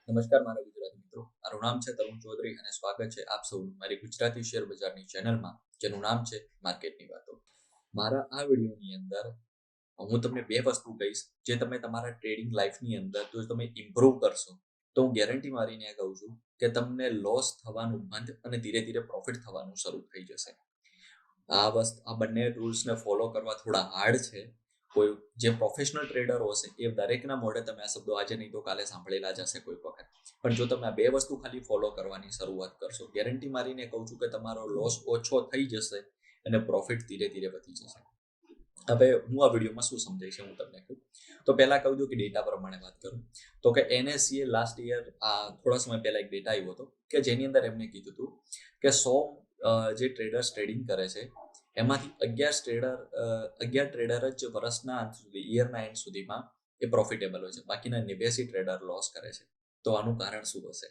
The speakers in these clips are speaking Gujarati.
નમસ્કાર મારા ગુજરાતી મિત્રો, મારું નામ છે તરુણ ચૌધરી અને સ્વાગત છે આપ સૌનું મારી ગુજરાતી શેર બજારની ચેનલમાં, જેનું નામ છે માર્કેટની વાતો. મારા આ વિડીયોની અંદર હું તમને બે વસ્તુ કહીશ જે તમે તમારા ટ્રેડિંગ લાઈફની અંદર જો તમે ઇમ્પ્રૂવ કરશો તો હું ગેરંટી મારીને કહું છું કે તમને લોસ થવાનું બંધ અને ધીરે ધીરે પ્રોફિટ થવાનું શરૂ થઈ જશે. આ બંને રૂલ્સને ફોલો કરવા થોડા હાર્ડ છે. કોઈ જે પ્રોફેશનલ ટ્રેડરો હશે એ દરેકના મોઢે તમે આ શબ્દો આજે નહીં તો કાલે સાંભળેલા જ હશે કોઈ વખત. પણ જો તમે આ બે વસ્તુ ખાલી ફોલો કરવાની શરૂઆત કરશો, ગેરંટી મારીને કહું છું કે તમારો લોસ ઓછો થઈ જશે અને પ્રોફિટ ધીરે ધીરે વધી જશે. હવે હું આ વિડીયોમાં શું સમજાઈશ હું તમને કહું તો પહેલા કહી દઉં કે ડેટા પ્રમાણે વાત કરું તો કે NSE લાસ્ટ યર થોડા સમય પહેલા એક ડેટા આવ્યો હતો કે જેની અંદર એમને કીધું હતું કે 100 જે ટ્રેડર્સ ટ્રેડિંગ કરે છે એમાંથી 11 ટ્રેડર જ વર્ષના અંત સુધી, યરના એન્ડ સુધીમાં એ પ્રોફિટેબલ હોય છે, બાકીના 89 ટ્રેડર લોસ કરે છે. તો આનું કારણ શું હશે?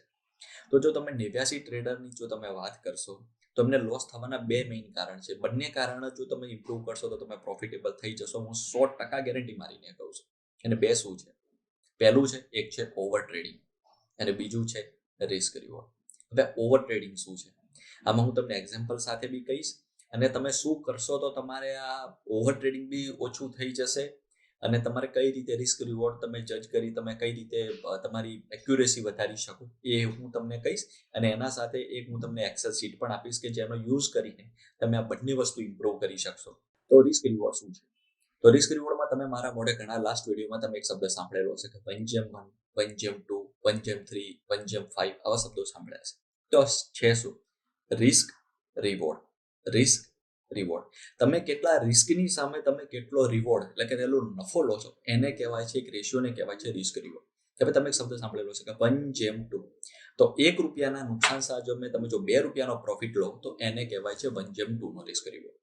તો જો તમે 89 ટ્રેડરની જો તમે વાત કરશો તો તમને લોસ થવાના બે મેઇન કારણ છે. બંને કારણ જો તમે ઇમ્પ્રૂવ કરશો તો તમે પ્રોફિટેબલ થઈ જશો, હું 100% ગેરંટી મારીને કહું છું. અને બે શું છે? પહેલું છે, એક છે ઓવર ટ્રેડિંગ અને બીજું છે રિસ્ક રિવોર્ડ. હવે ઓવર ટ્રેડિંગ શું છે આમાં હું તમને એક્ઝામ્પલ સાથે બી કહીશ અને તમે શું કરશો તો તમારે આ ઓવર ટ્રેડિંગ બી ઓછું થઈ જશે અને તમારે કઈ રીતે રિસ્ક રિવોર્ડ તમે જજ કરી તમે કઈ રીતે તમારી એક્યુરેસી વધારી શકો એ હું તમને કહીશ. અને એના સાથે એક હું તમને એક્સેલ શીટ પણ આપીશ કે જેનો યુઝ કરીને તમે આ બંને વસ્તુ ઇમ્પ્રૂવ કરી શકશો. તો રિસ્ક રિવોર્ડ શું છે? તો રિસ્ક રિવોર્ડમાં તમે મારા મોઢે ઘણા લાસ્ટ વિડીયોમાં તમે એક શબ્દ સાંભળેલો હશે કે 1/1, 1/2, 1/3, 1/5 આવા શબ્દો સાંભળ્યા છે. તો છે શું? Risk reward. Risk reward. તમે કેટલા રિસ્કની સામે તમે કેટલો રિવોર્ડ એટલે કે તેનો નફો લો છો એને કહેવાય છે, એક રેશિયોને કહેવાય છે રિસ્ક રિવોર્ડ. હવે તમે એક શબ્દ સાંભળેલો છે કે 1/2. તો ₹1 નુકસાન સામે તમે જો ₹2 પ્રોફિટ લો તો એને કહેવાય છે 1/2 નો રિસ્ક રિવોર્ડ.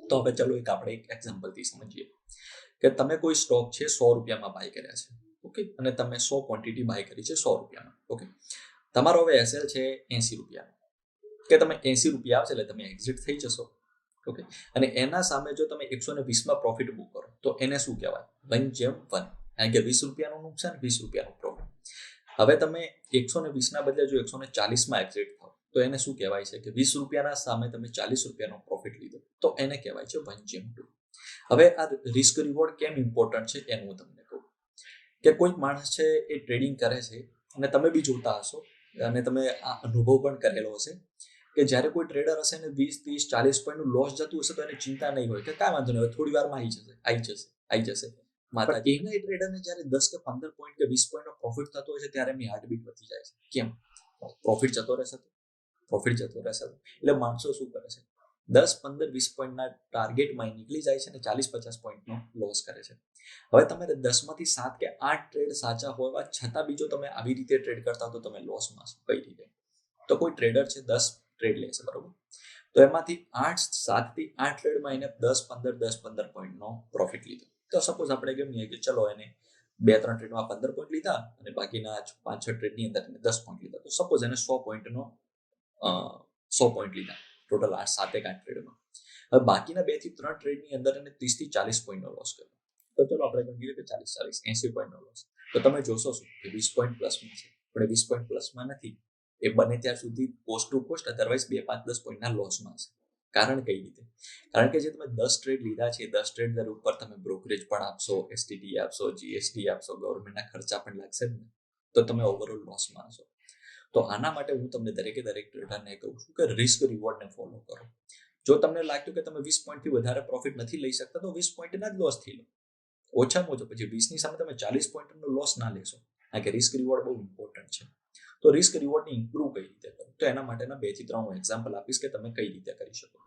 તો હવે ચલો આપણે એક એક્ઝામ્પલથી સમજીએ કે તમે કોઈ સ્ટોક છે ₹100 બાય કર્યા છે, ઓકે, અને તમે 100 ક્વોન્ટિટી બાય કરી છે ₹100, ઓકે. તમારો હવે એસએલ છે ₹80 કે તમે ₹80 આવશે એટલે તમે એક્ઝિટ થઈ જશો, ઓકે. અને એના સામે જો તમે 120માં પ્રોફિટ બુક કરો તો એને શું કહેવાય? 1/1. કારણ કે ₹20નું નુકસાન, ₹20નું પ્રોફિટ. હવે તમે 120ના બદલે જો 140માં એક્ઝિટ થાવ તો એને શું કહેવાય છે કે ₹20ના સામે તમે ₹40નો પ્રોફિટ લીધો તો એને કહેવાય છે 1/2. હવે આ રિસ્ક રિવોર્ડ કેમ ઇમ્પોર્ટન્ટ છે એનું હું તમને કહું કે કોઈ માણસ છે એ ટ્રેડિંગ કરે છે અને તમે બી જોતા હશો અને તમે આ અનુભવ પણ કરેલો હશે કે જ્યારે કોઈ ટ્રેડર હશે ને 20, 30, 40 પોઈન્ટનું લોસ જતું હશે તો એને ચિંતા નહીં હોય કે કાંઈ વાંધો નહીં, હવે થોડી વારમાં આવી જશે. પણ એના ટ્રેડરને જ્યારે 10 કે 15 પોઈન્ટ કે 20 પોઈન્ટનો પ્રોફિટ થતો હોય છે ત્યારે એમની હાર્ટબીટ વધી જાય છે. કેમ? પ્રોફિટ જતો રહેશે એટલે માણસો શું કરે છે? 10, 15, 20 પોઈન્ટના ટાર્ગેટમાં નીકળી જાય છે અને 40-50 પોઈન્ટનો લોસ કરે છે. હવે તમારે 10માંથી 7 કે 8 ટ્રેડ સાચા હોવા છતાં બીજો તમે આવી રીતે ટ્રેડ કરતા હો તો તમે લોસમાં છો. કઈ રીતે? તો કોઈ ટ્રેડર છે 10 ટ્રેડ લે છે, બરોબર, તો એમાંથી 7 થી 8 ટ્રેડમાં એને 10-15 પોઈન્ટનો પ્રોફિટ લીધો. તો સપોઝ આપણે કેમ નહીં કે ચલો એને 2-3 ટ્રેડમાં 15 પોઈન્ટ લીધા અને બાકીના 5-6 ટ્રેડની અંદર એને 10 પોઈન્ટ લીધા. તો સપોઝ એને 100 પોઈન્ટ લીધા ટોટલ 7-8 ટ્રેડમાં. હવે બાકીના 2 થી 3 ટ્રેડની અંદર એને 30-40 પોઈન્ટનો લોસ કર્યો. તો ચલો આપણે કહીએ કે 40-40, 80 પોઈન્ટનો લોસ. તો તમે જોશો શું કે 20 પોઈન્ટ પ્લસમાં છે, પણ 20 પોઈન્ટ પ્લસમાં નથી. એ બને ત્યાં સુધી કોસ્ટ ટુ કોસ્ટ, અધરવાઇઝ 2-5-10 પોઈન્ટના લોસમાં છે. કારણ કઈ રીતે? કારણ કે જે તમે 10 ટ્રેડ લીધા છે 10 ટ્રેડ દર ઉપર તમે બ્રોકરેજ પણ આપશો, એસટીટી આપશો, જીએસટી આપશો, ગવર્મેન્ટના ખર્ચા પણ લાગશે ને, તો તમે ઓવરઓલ લોસમાં હશો. તો આના માટે હું તમને દરેક ટ્રેડરને કહું છું કે રિસ્ક રિવોર્ડને ફોલો કરો. જો તમને લાગ્યું કે તમે 20 પોઈન્ટથી વધારે પ્રોફિટ નથી લઈ શકતા તો 20 પોઈન્ટના જ લોસથી લો. ઓછામાં ઓછો પછી 20ની સામે તમે 40 પોઈન્ટનો લોસ ના લેશો. કારણ કે રિસ્ક રિવોર્ડ બહુ ઇમ્પોર્ટન્ટ છે. તો રિસ્ક રિવોર્ડને ઇમ્પ્રૂવ કઈ રીતે કરો? તો એના માટેના 2 થી 3 હું એક્ઝામ્પલ આપીશ કે તમે કઈ રીતે કરી શકો.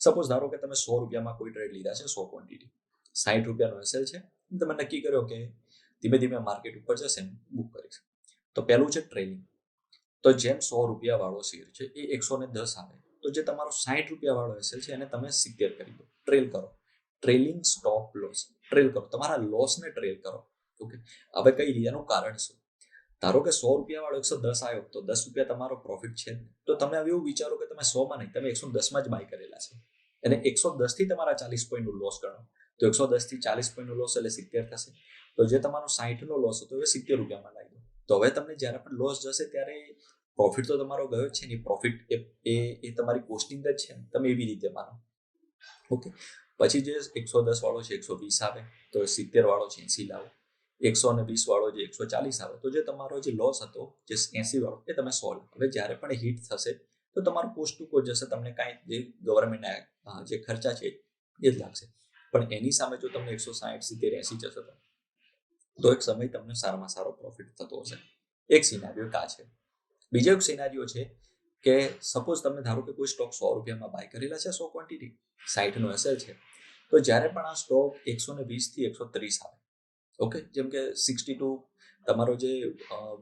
સપોઝ ધારો કે તમે ₹100માં કોઈ ટ્રેડ લીધા છે, 100 ક્વોન્ટિટી, ₹60નો એસએલ છે, તમે નક્કી કર્યો કે ધીમે ધીમે માર્કેટ ઉપર જશે બુક કરીશ. તો પહેલું છે ટ્રેલિંગ. તો જેમ ₹100 વાળો શેર છે એ 110 આવે તો જે તમારો ₹60 વાળો એસએલ છે એને તમે 70 કરી દો. ટ્રેલ કરો. Trailing stop loss. ટ્રેલ કરો, તમારા લોસને ટ્રેલ કરો, ઓકે. હવે કઈ રીતે? એનું કારણ શું? ધારો કે ₹100 વાળો 110 આવ્યો તો ₹10 તમારો પ્રોફિટ છે. તો તમે હવે એવું વિચારો કે તમે 100માં નહીં, તમે 110માં જ બાય કરેલા છે અને 110 થી તમારા 40 પોઈન્ટનું લોસ ગણો તો 110 થી 40 પોઈન્ટનું લોસ એટલે 70 થશે. તો જે તમારો 60નો લોસ હતો એ ₹70માં લાવી દો. તો હવે તમને જ્યારે પણ લોસ જશે ત્યારે પ્રોફિટ તો તમારો ગયો જ છે ને. પ્રોફિટ એ તમારી કોસ્ટિંગ જ છે, તમે એવી રીતે માનો. ઓકે, પછી જે 110 વાળો છે 120 આવે, તો 70 વાળો છે 80 લાવો, 120 વાળો જે 140 આવે, તો જે તમારો જે લોસ હતો જે 80 વાળો એ તમે 100 લાવો. હવે જ્યારે પણ હિટ થશે તો તમારો કોસ્ટ ટુ કોસ્ટ જશે, તમને કાંઈ જે ગવર્મેન્ટના જે ખર્ચા છે એ જ લાગશે. પણ એની સામે જો તમને 160 70 80 જશે તો એક સમય તમને સારામાં સારો પ્રોફિટ થતો હશે. એક સિનારીઓ આ છે. બીજો એક સિનારીઓ છે કે સપોઝ તમે ધારો કે કોઈ સ્ટોક 100 રૂપિયામાં બાય કરેલા છે, 100 ક્વોન્ટિટી 60 નો એસએલ છે, તો જ્યારે પણ આ સ્ટોક 120 થી 130 આવે, ઓકે, જેમ કે 62 તમારો જે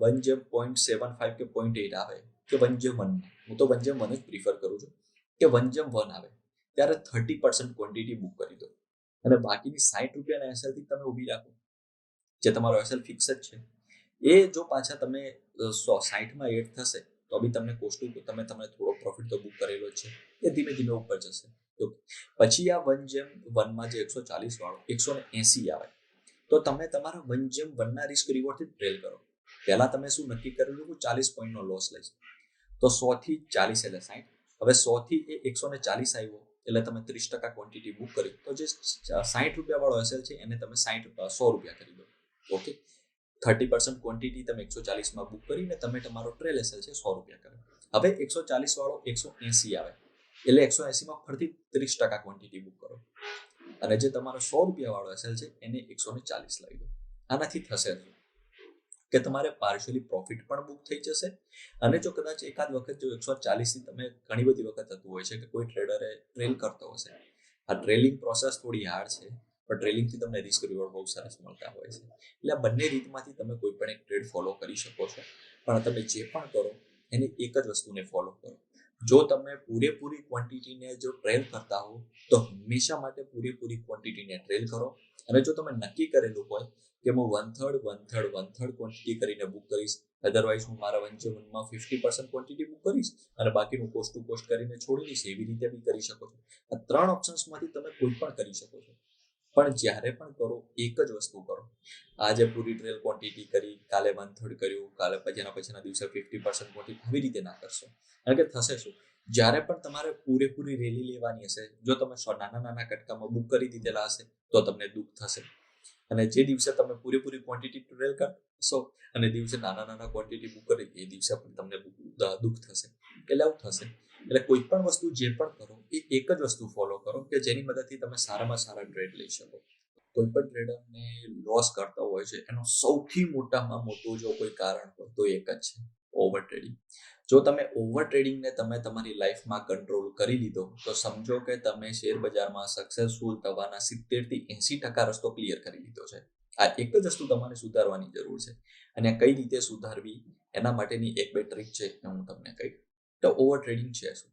1:0.75 કે 0.8 આવે કે 1:1, હું તો 1:1 જ પ્રિફર કરું છું કે 1:1 આવે ત્યારે 30% ક્વોન્ટિટી બુક કરી દો અને બાકીની 60 રૂપિયાના એસએલ થી તમે ઊભી રાખો. જે તમારો એસએલ ફિક્સ જ છે, એ જો પાછા તમે 60માં એડ થશે તો બી તમને કોસ્ટ તમે થોડો પ્રોફિટ તો બુક કરેલો જ છે, એ ધીમે ધીમે ઉપર જશે. પછી આ 1:1 જે 140 વાળો 180 આવે તો તમે તમારા 1:1 ના રિસ્ક રિવોર્ડથી ટ્રેલ કરો. પહેલા તમે શું નક્કી કરેલું કે 40 પોઈન્ટનો લોસ લઈશ, તો 100 થી 40 એટલે 60. હવે 100 થી 140 આવ્યો એટલે તમે 30% ક્વોન્ટિટી બુક કરી, તો જે 60 રૂપિયા વાળો એસએલ છે એને તમે 100 રૂપિયા કરી દો. ઓકે, 30% ક્વોન્ટિટી તમે 140માં બુક કરીને તમે તમારો ટ્રેલ એસએલ છે 100 રૂપિયા કરો. હવે 140 વાળો 180 આવે એટલે 180માં ફરીથી 30% ક્વોન્ટિટી બુક કરો અને જે તમારો 100 રૂપિયા વાળો એસએલ છે એને 140 લાવી દો. આનાથી થશે કે તમારે પાર્શિયલી પ્રોફિટ પણ બુક થઈ જશે. અને જો કદાચ એકાદ વખત જો 140 થી તમે ઘણી બધી વખત થતું હોય છે કે કોઈ ટ્રેડરે ટ્રેલ કરતો હશે, આ ટ્રેલિંગ પ્રોસેસ થોડી હાર્ડ છે, પણ ટ્રેલિંગથી તમને રિસ્ક રિવોર્ડ બહુ સરસ મળતા હોય છે. એટલે આ બંને રીતમાંથી તમે કોઈ પણ એક ટ્રેડ ફોલો કરી શકો છો, પણ તમે જે પણ કરો એની એક જ વસ્તુને ફોલો કરો. જો તમે પૂરેપૂરી ક્વોન્ટિટીને જો ટ્રેલ કરતા હો તો હંમેશા માટે પૂરેપૂરી ક્વોન્ટિટીને ટ્રેલ કરો. અને જો તમે નક્કી કરેલું હોય કે હું 1/3 ક્વોન્ટિટી કરીને બુક કરીશ, અધરવાઇઝ હું મારા 1:1માં 50% ક્વોન્ટિટી બુક કરીશ અને બાકીનું કોસ્ટ ટુ કોસ્ટ કરીને છોડી દઈશ, એવી રીતે બી કરી શકો છો. આ 3 ઓપ્શન્સમાંથી તમે કોઈ પણ કરી શકો છો. પણ જ્યારે પણ કરો એક જ વસ્તુ કરો. આજે પૂરી ટ્રેલ ક્વોન્ટિટી કરી, કાલે 1/3 કર્યું, કાલે પછીના દિવસે 50% ક્વોન્ટિટી, આવી રીતે ના કરશો. કારણ કે થશે શું, જ્યારે પણ તમારે પૂરેપૂરી રેલી લેવાની હશે, જો તમે નાના કટકામાં બુક કરી દીધેલા હશે તો તમને દુઃખ થશે. અને જે દિવસે તમે પૂરેપૂરી ક્વોન્ટિટી ટ્રેલ કરશો અને દિવસે નાના ક્વોન્ટિટી બુક કરી, એ દિવસે પણ તમને દુઃખ થશે. એટલે આવું થશે. એટલે કોઈ પણ વસ્તુ જે પણ કરો એ એક જ વસ્તુ ફોલો કરો કે જેની મદદથી તમે સારામાં સારા ટ્રેડ લઈ શકો. કોઈ પણ ટ્રેડરને લોસ કરતા હોય છે એનો સૌથી મોટામાં મોટું જો કોઈ કારણ હોય તો એક જ છે, ઓવર ટ્રેડિંગ. જો તમે ઓવર ટ્રેડિંગને તમે તમારી લાઈફમાં કંટ્રોલ કરી લીધો તો સમજો કે તમે શેર બજારમાં સક્સેસફુલ થવાના 70 થી 80% રસ્તો ક્લિયર કરી લીધો છે. આ એક જ વસ્તુ તમારે સુધારવાની જરૂર છે. અને કઈ રીતે સુધારવી એના માટેની એક બે ટ્રીક છે એ હું તમને કહીશ. તો ઓવર ટ્રેડિંગ છે શું?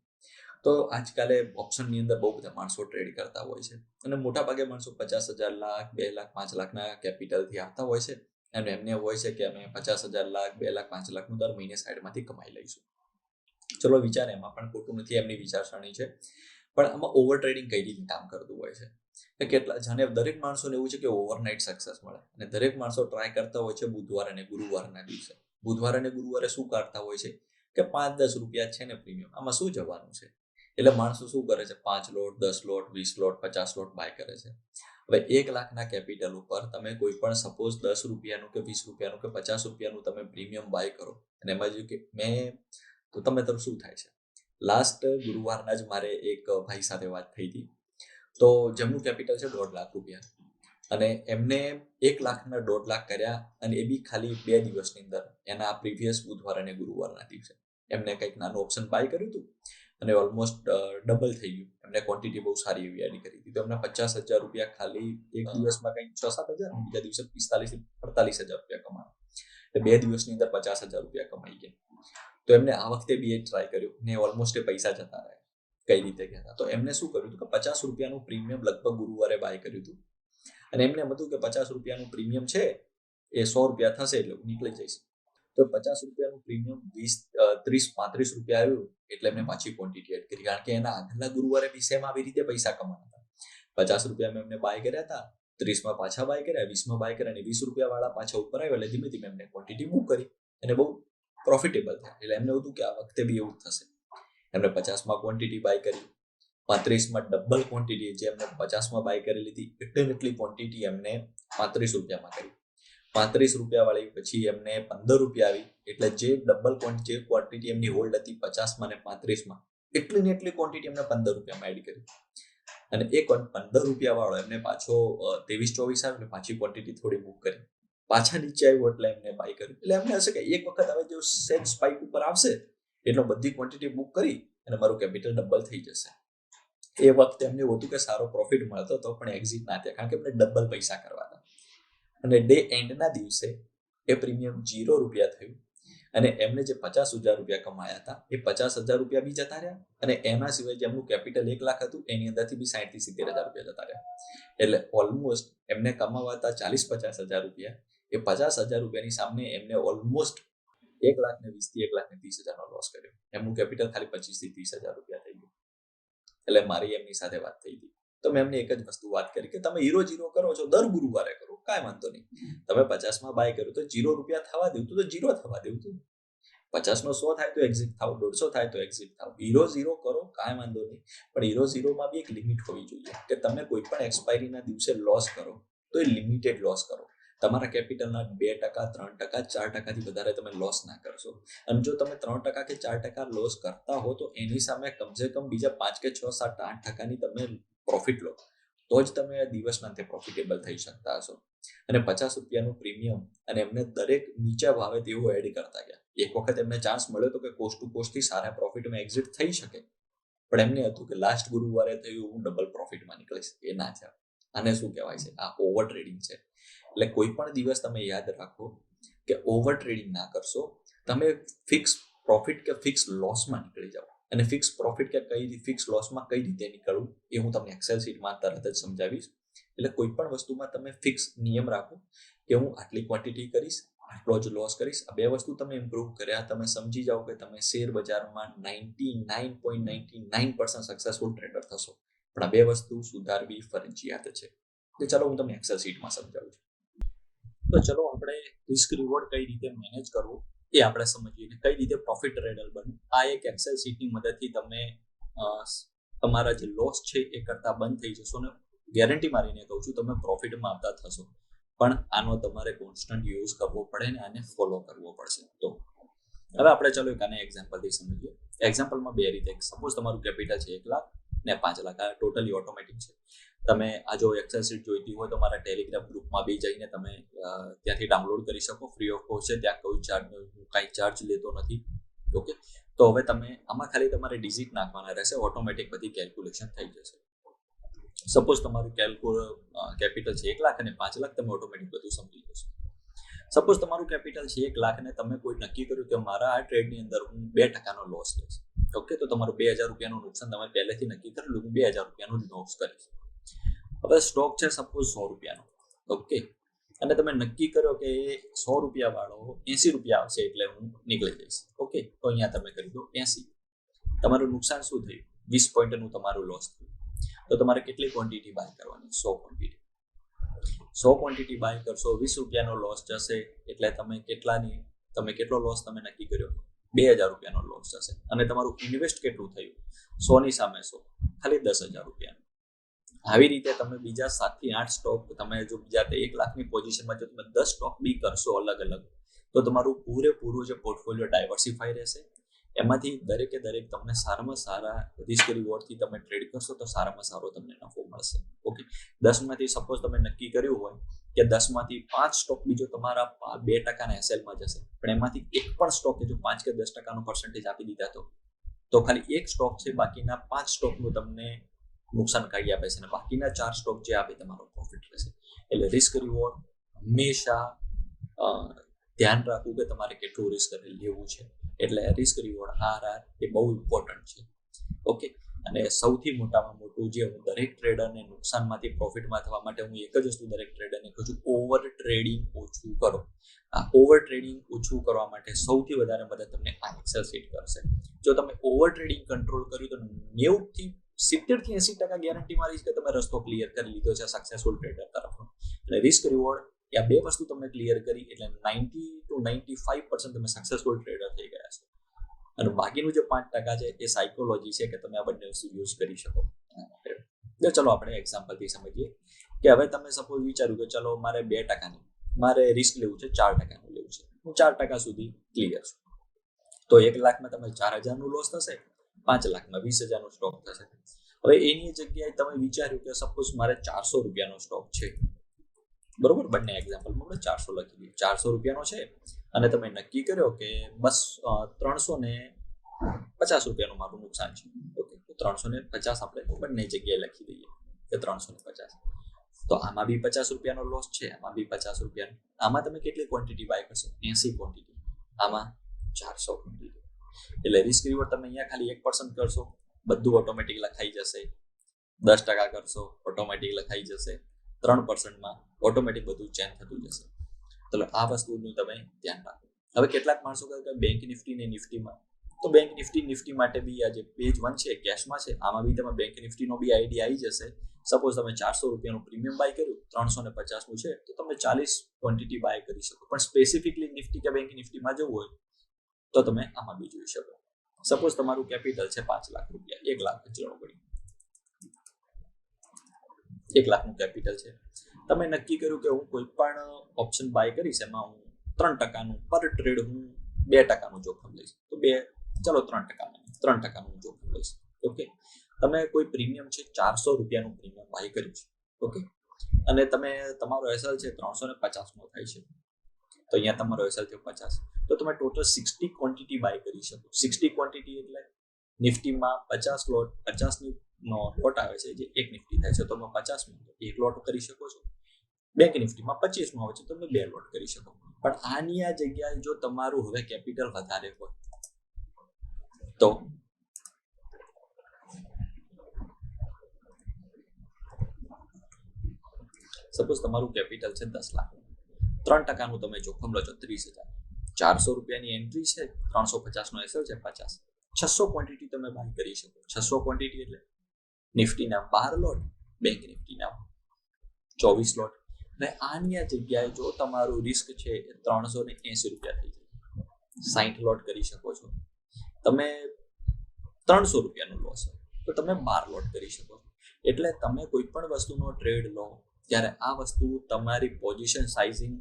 તો આજકાલે ઓપ્શનની અંદર બહુ બધા માણસો ટ્રેડ કરતા હોય છે અને મોટાભાગે માણસો 50,000 લાખ 2 લાખ 5 લાખના કેપિટલથી આવતા હોય છે અને એમને હોય છે કે અમે 50,000 લાખ 2 લાખ 5 લાખનું દર મહિને સાઈડમાંથી કમાઈ લઈશું. ચલો વિચાર એમાં પણ ખોટું નથી, એમની વિચારસરણી છે. પણ આમાં ઓવર ટ્રેડિંગ કઈ રીતે કામ કરતું હોય છે કે કેટલા જાણે દરેક માણસોને એવું છે કે ઓવરનાઇટ સક્સેસ મળે અને દરેક માણસો ટ્રાય કરતા હોય છે બુધવાર અને ગુરુવારના દિવસે. બુધવાર અને ગુરુવારે શું કરતા હોય છે કે 5-10 રૂપિયા છે ને પ્રીમિયમ, આમાં શું જવાનું છે. એટલે માણસો શું કરે છે, 5 લોટ 10 લોટ 20 લોટ 50 લોટ બાય કરે છે. હવે 1 લાખના કેપિટલ ઉપર તમે કોઈ પણ સપોઝ 10 રૂપિયાનું કે 20 રૂપિયાનું કે 50 રૂપિયાનું તમે પ્રીમિયમ બાય કરો અને એમાં જો કે તો તમે તો શું થાય છે. લાસ્ટ ગુરુવારના જ મારે એક ભાઈ સાથે વાત થઈ હતી, તો જેમનું કેપિટલ છે 1.5 લાખ રૂપિયા અને એમને 1 લાખના 1.5 લાખ કર્યા અને એ બી ખાલી 2 દિવસની અંદર. એના પ્રીવિયસ બુધવાર અને ગુરુવારના દિવસે એમને કંઈક નાનું ઓપ્શન બાય કર્યું હતું અને ઓલમોસ્ટ ડબલ થઈ ગયું. એમને ક્વોન્ટિટી બહુ સારી એવી એડ કરી હતી, તો એમને 50,000 રૂપિયા ખાલી એક દિવસમાં કંઈક 6-7 હજાર, બીજા દિવસે 45,000 થી 48,000 રૂપિયા કમાયા. એટલે 2 દિવસની અંદર 50,000 રૂપિયા કમાઈ ગયા. તો એમને આ વખતે બી એ ટ્રાય કર્યું ને ઓલમોસ્ટ એ પૈસા જતા રહ્યા. કઈ રીતે ગયા? તો એમને શું કર્યું હતું કે 50 રૂપિયાનું પ્રીમિયમ લગભગ ગુરુવારે બાય કર્યું હતું અને એમને એમ હતું કે 50 રૂપિયાનું પ્રીમિયમ છે એ 100 રૂપિયા થશે એટલે હું નીકળી જઈશ. તો 50 રૂપિયાનું પ્રીમિયમ 30-35 રૂપિયા આવ્યું એટલે એમને પાછી ક્વોન્ટિટી એડ કરી, કારણ કે એના આગલા ગુરુવારે બી સેમ આવી રીતે પૈસા કમાયા હતા. 50 રૂપિયા એમને બાય કર્યા હતા 30માં પાછા બાય કર્યા, 20માં બાય કર્યા અને 20 રૂપિયા વાળા પાછા ઉપર આવ્યા. એટલે ધીમે ધીમે એમને ક્વોન્ટિટી મૂવ કરી અને બહુ પ્રોફિટેબલ થાય. એટલે એમને હતું કે આ વખતે બી એવું થશે. એમને 50માં ક્વોન્ટિટી બાય કરી, 35માં ડબલ ક્વોન્ટિટી જે એમને 50માં બાય કરી લીધી એટલી ક્વોન્ટિટી એમને 35 રૂપિયામાં કરી. 35 રૂપિયા વાળી પછી એમને 15 રૂપિયા આવી. એટલે જે ડબલ ક્વોન્ટિટી એમની હોલ્ડ હતી 50માં અને 35માં એટલી ક્વોન્ટિટી એમને 15 રૂપિયામાં એડ કરી. અને એ 15 રૂપિયા વાળો એમને પાછો 23-24 આવ્યો એટલે પાછી ક્વોન્ટિટી થોડી મૂવ કરી, પાછા નીચે આવ્યો એટલે એમને બાય કર્યું. એટલે એમને હશે કે એક વખત હવે જો સેટ સ્પાઇક ઉપર આવશે એટલો બધી ક્વોન્ટિટી મૂવ કરી અને મારું કેપિટલ ડબલ થઈ જશે. એ વખતે એમને એવું હતું કે સારો પ્રોફિટ મળતો તો પણ એક્ઝિટ ના થયા, કારણ કે એમને ડબલ પૈસા કરવાના. અને ડે એન્ડના દિવસે એ પ્રીમિયમ 0 રૂપિયા થયું અને એમને જે 50,000 રૂપિયા કમાયા હતા એ 50,000 રૂપિયા બી જતા રહ્યા અને એના સિવાય જેમનું કેપિટલ 1 લાખ હતું એની અંદરથી બી 60,000 થી 70,000 રૂપિયા જતા રહ્યા. એટલે ઓલમોસ્ટ એમને કમાવાતા 40-50,000 રૂપિયા, એ 50,000 રૂપિયાની સામે એમને ઓલમોસ્ટ 1,20,000 થી 1,30,000 નો લોસ કર્યો. એમનું કેપિટલ ખાલી 25,000 થી 30,000 રૂપિયા થઈ ગયું. એટલે મારી એમની સાથે વાત થઈ હતી. તો મેં એમને એક જ વસ્તુ વાત કરી કે તમે 0-0 કરો છો દર ગુરુવારે કરો, કાંઈ વાંધો નહીં. તમે 50માં બાય કર્યું તો 0 રૂપિયા થવા દેવું તો 0 થવા દેવું તું. 50નો 100 થાય તો એક્ઝિટ થાવ, 150 થાય તો એક્ઝિટ થાવ. 0-0 કરો કાંઈ વાંધો નહીં, પણ 0-0માં બી એક લિમિટ હોવી જોઈએ કે તમે કોઈ પણ એક્સપાયરીના દિવસે લોસ કરો તો એ લિમિટેડ લોસ કરો. તમારા કેપિટલના 2%, 3%, 4%થી વધારે તમે લોસ ના કરશો. અને જો તમે 3% કે 4% લોસ કરતા હો તો એની સામે કમસે કમ બીજા 5 કે 6, 7, 8%ની તમે પ્રોફિટ લો તો જ તમે દિવસના અંતે પ્રોફિટેબલ થઈ શકતા હશો. અને 50 રૂપિયાનું પ્રીમિયમ અને એમને દરેક નીચા ભાવે તેવું એડ કરતા ગયા. એક વખત એમને ચાન્સ મળ્યો તો કે કોસ્ટ ટુ કોસ્ટથી સારા પ્રોફિટમાં એક્ઝિટ થઈ શકે, પણ એમને હતું કે લાસ્ટ ગુરુવારે થયું હું ડબલ પ્રોફિટમાં નીકળીશ. એ ના છે. આને શું કહેવાય છે? આ ઓવર ટ્રેડિંગ છે. એટલે કોઈ પણ દિવસ તમે યાદ રાખો કે ઓવર ટ્રેડિંગ ના કરશો. તમે ફિક્સ પ્રોફિટ કે ફિક્સ લોસમાં નીકળી જાઓ. અને ફિક્સ પ્રોફિટ કે ફિક્સ લોસમાં કઈ રીતે નીકળવું એ હું તમને એક્સેલ શીટમાં તરત જ સમજાવીશ. એટલે કોઈ પણ વસ્તુમાં તમે ફિક્સ નિયમ રાખો કે હું આટલી ક્વોન્ટિટી કરીશ, આટલો જ લોસ કરીશ. આ બે વસ્તુ તમે ઇમ્પ્રૂવ કર્યા, તમે સમજી જાઓ કે તમે શેર બજારમાં 99.99% સક્સેસફુલ ટ્રેડર થશો. પણ આ બે વસ્તુ સુધારવી ફરજિયાત છે. તો ચાલો હું તમને એક્સેલ શીટમાં સમજાવું છું. તો ચલો આપણે રિસ્ક રિવોર્ડ કઈ રીતે મેનેજ કરવું એ આપણે સમજીએ ને કઈ રીતે પ્રોફિટ ટ્રેડર બનવું. આ એક એક્સેલ શીટની મદદથી તમે તમારા જે લોસ છે એ કરતા બંધ થઈ જશો ને ગેરંટી મારીને કહું છું તમે પ્રોફિટમાં આવતા થશો. પણ આનો તમારે કોન્સ્ટન્ટ યુઝ કરવો પડે ને આને ફોલો કરવો પડશે. તો હવે આપણે ચલો એક આને એક્ઝામ્પલથી સમજીએ. એક્ઝામ્પલમાં બે રીતે, સપોઝ તમારું કેપિટલ છે 1 લાખ ને 5 લાખ. આ ટોટલી ઓટોમેટિક છે. તમે આ જો એક્સેલ શીટ જોઈતી હોય તો મારા ટેલિગ્રામ ગ્રુપમાં બી જઈને તમે ત્યાંથી ડાઉનલોડ કરી શકો. ફ્રી ઓફ કોસ્ટ છે, ત્યાં કોઈ કાંઈ ચાર્જ લેતો નથી. ઓકે, તો હવે તમે આમાં ખાલી તમારે ડિજિટ નાખવાના રહેશે, ઓટોમેટિક બધી કેલ્ક્યુલેશન થઈ જશે. સપોઝ તમારું કેપિટલ છે 1 લાખ અને 5 લાખ, તમે ઓટોમેટિક બધું સમજી જશો. સપોઝ તમારું કેપિટલ છે 1 લાખ અને તમે કોઈ નક્કી કર્યું કે મારા આ ટ્રેડની અંદર હું 2%નો લોસ લઈશ. ઓકે, તો તમારું 2,000 રૂપિયાનું નુકસાન તમે પહેલેથી નક્કી કરેલું, હું 2,000 રૂપિયાનું લોસ કરીશ. હવે સ્ટોક છે સપોઝ 100 રૂપિયાનો. ઓકે, અને તમે નક્કી કર્યો કે 100 રૂપિયા વાળો 80 રૂપિયા આવશે એટલે હું નીકળી જઈશ. ઓકે, તો અહીંયા તમે કરી દો 80. તમારું નુકસાન શું થયું? 20 પોઈન્ટનું તમારું લોસ થયું. તો તમારે કેટલી ક્વોન્ટિટી બાય કરવાની? 100 ક્વોન્ટિટી. 100 ક્વોન્ટિટી બાય કરશો, 20 રૂપિયાનો લોસ જશે એટલે તમે કેટલો લોસ તમે નક્કી કર્યો? 2,000 રૂપિયાનો લોસ જશે. અને તમારું ઇન્વેસ્ટ કેટલું થયું? 100 ની સામે 100, ખાલી 10,000 રૂપિયાનું. આવી રીતે તમે બીજા 7 થી 8 સ્ટોક, તમે જો બીજા 1 લાખની પોઝિશનમાં જો તમે 10 સ્ટોક બી કરશો અલગ અલગ, તો તમારું પૂરેપૂરું જે પોર્ટફોલિયો ડાયવર્સિફાઈ રહેશે. એમાંથી દરેકે દરેક તમને સારામાં સારા રિસ્ક રિવોર્ડથી તમે ટ્રેડ કરશો તો સારામાં સારો તમને નફો મળશે. ઓકે, 10માંથી સપોઝ તમે નક્કી કર્યું હોય કે 10માંથી 5 સ્ટોક બીજો તમારા 2%ના એસએલમાં જશે, પણ એમાંથી એક પણ સ્ટોક જો 5 કે 10%નો પર્સન્ટેજ આપી દીધા તો ખાલી એક સ્ટોક છે, બાકીના 5 સ્ટોકનું તમને નુકસાન કાઢી આપે છે અને બાકીના 4 સ્ટોક જે આપે તમારો પ્રોફિટ રહેશે. એટલે રિસ્ક રિવોર્ડ હંમેશા ધ્યાન રાખવું કે તમારે કેટલું રિસ્ક લેવું છે. એટલે રિસ્ક રિવોર્ડ RR એ બહુ ઇમ્પોર્ટન્ટ છે. ઓકે, અને સૌથી મોટામાં મોટું જે હું દરેક ટ્રેડરને નુકસાનમાંથી પ્રોફિટમાં થવા માટે હું એક જ વસ્તુ દરેક ટ્રેડરને કહું છું, ઓવર ટ્રેડિંગ ઓછું કરો. આ ઓવર ટ્રેડિંગ ઓછું કરવા માટે સૌથી વધારે મદદ તમને આ એક્સેલ શીટ કરશે. જો તમે ઓવર ટ્રેડિંગ કંટ્રોલ કર્યું તો 90% થી 70 થી 80% ગેરંટી મારી કે તમે રસ્તો ક્લિયર કરી લીધો છે સક્સેસફુલ ટ્રેડર તરફનો. એટલે રિસ્ક રિવોર્ડ આ બે વસ્તુ તમને ક્લિયર કરી એટલે 90 to 95% તમે સક્સેસફુલ ટ્રેડર થઈ ગયા છો. અને બાકીનું જે 5% છે એ સાયકોલોજી છે કે તમે આ બંને વસ્તુ યુઝ કરી શકો. ચલો આપણે એક્ઝામ્પલથી સમજીએ કે હવે તમે સપોઝ વિચાર્યું કે ચલો મારે 2%ની મારે રિસ્ક લેવું છે, 4%નું લેવું છે, હું 4% સુધી ક્લિયર છું. તો 1 લાખમાં તમે 4,000નું લોસ થશે, 5 લાખમાં 20,000નો સ્ટોક થશે. હવે એની જગ્યાએ તમે વિચાર્યું કે સપોઝ મારે 400 રૂપિયાનો સ્ટોક છે, બરોબર, બંને એક્ઝામ્પલમાં આપણે 400 લખી દઈએ. 400 રૂપિયાનો છે અને તમે નક્કી કર્યો કે બસ 350 રૂપિયાનું મારું નુકસાન છે. ઓકે, તો 350 આપણે બંને જગ્યાએ લખી દઈએ કે 350. તો આમાં બી 50 રૂપિયાનો લોસ છે, આમાં બી 50 રૂપિયાનો. આમાં તમે કેટલી ક્વોન્ટિટી બાય કરશો? 80 ક્વોન્ટિટી. આમાં 400 ક્વોન્ટિટી. એટલે રિસ્ક રિવોર્ડ તમે અહીંયા ખાલી 1% કરશો, બધું ઓટોમેટિક લખાઈ જશે. 10% કરશો, ઓટોમેટિક લખાઈ જશે. 3%માં ઓટોમેટિક બધું ચેન્જ થતું જશે. તો આ વસ્તુનું તમે ધ્યાન રાખો. હવે કેટલાક માણસો કહે કે બેંક નિફ્ટી ને નિફ્ટીમાં, તો બેંક નિફ્ટી માટે બી આ જે પેજ 1 છે કેશમાં છે, આમાં બી તમે બેંક નિફ્ટીનો બી આઈડિયા આવી જશે. સપોઝ તમે 400 રૂપિયાનું પ્રીમિયમ બાય કર્યું, 350નું છે, તો તમે 40 ક્વોન્ટિટી બાય કરી શકો. પણ સ્પેસિફિકલી નિફ્ટી કે બેંક નિફ્ટીમાં જવું હોય તો તમે આમાં બી જોઈ શકો. સપોઝ તમારું કેપિટલ છે 5 લાખ રૂપિયા, 1 લાખ ચલો પડી, 1 લાખનું કેપિટલ છે. તમે નક્કી કર્યું કે હું કોઈ પણ ઓપ્શન બાય કરીશ, એમાં હું 3%નું પર ટ્રેડ હું 2%નું જોખમ લઈશ. તો ચલો 3%નું જોખમ લઈશ. ઓકે, તમે કોઈ પ્રીમિયમ છે 400 રૂપિયાનું પ્રીમિયમ બાય કર્યું છે. ઓકે, અને તમારો એસએલ છે 350નો થાય છે. તો અહીંયા તમારો એસએલ થયો 50. તો તમે ટોટલ 60 ક્વોન્ટિટી બાય કરી શકો. 60 ક્વોન્ટિટી એટલે નિફ્ટીમાં 50 લોટ, 50નો લોટ આવે છે જે એક નિફ્ટી થાય છે, તો તમે 50માં એક લોટ કરી શકો છો. બેંક નિફ્ટીમાં 25નો આવે છે, તો તમે 2 લોટ કરી શકો. પણ આની આ જગ્યાએ જો તમારું હવે કેપિટલ વધારે હોય તો સપોઝ તમારું કેપિટલ છે 10 લાખ, 3%નું તમે જોખમ લો છો 30,000. 400 રૂપિયાની એન્ટ્રી છે, 350નો એસએલ છે 50. 600 ક્વોન્ટિટી તમે બાય કરી શકો. 600 ક્વોન્ટિટી એટલે નિફ્ટીના 12 લોટ, બેંક નિફ્ટીના 24 લોટ. અને આની આ જગ્યાએ જો તમારું રિસ્ક છે એ 380 રૂપિયા થઈ જાય, 60 લોટ કરી શકો છો. તમે 300 રૂપિયાનું લોસ તો તમે 12 લોટ કરી શકો છો. એટલે તમે કોઈ પણ વસ્તુનો ટ્રેડ લો ત્યારે આ વસ્તુ તમારી પોઝિશન સાઇઝિંગ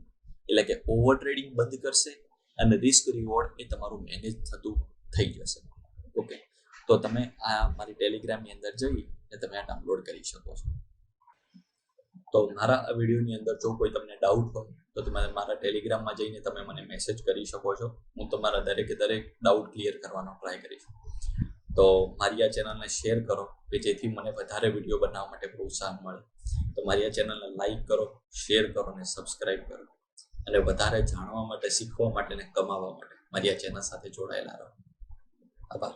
એટલે કે ઓવર ટ્રેડિંગ બંધ કરશે અને રિસ્ક રિવોર્ડ એ તમારું મેનેજ થતું થઈ જશે. ઓકે, તો તમે આ મારી ટેલિગ્રામની અંદર જઈ અને તમે આ ડાઉનલોડ કરી શકો છો. તો મારા આ વિડીયોની અંદર જો કોઈ તમને ડાઉટ હોય તો તમે મારા ટેલિગ્રામમાં જઈને તમે મને મેસેજ કરી શકો છો. હું તમારા દરેક ડાઉટ ક્લિયર કરવાનો ટ્રાય કરીશ. તો મારી આ ચેનલને શેર કરો કે જેથી મને વધારે વિડીયો બનાવવા માટે પ્રોત્સાહન મળે. તો મારી આ ચેનલને લાઈક કરો, શેર કરો અને સબસ્ક્રાઈબ કરો. અને વધારે જાણવા માટે, શીખવા માટે અને કમાવા માટે મારી આ ચેનલ સાથે જોડાયેલા રહો. આભાર.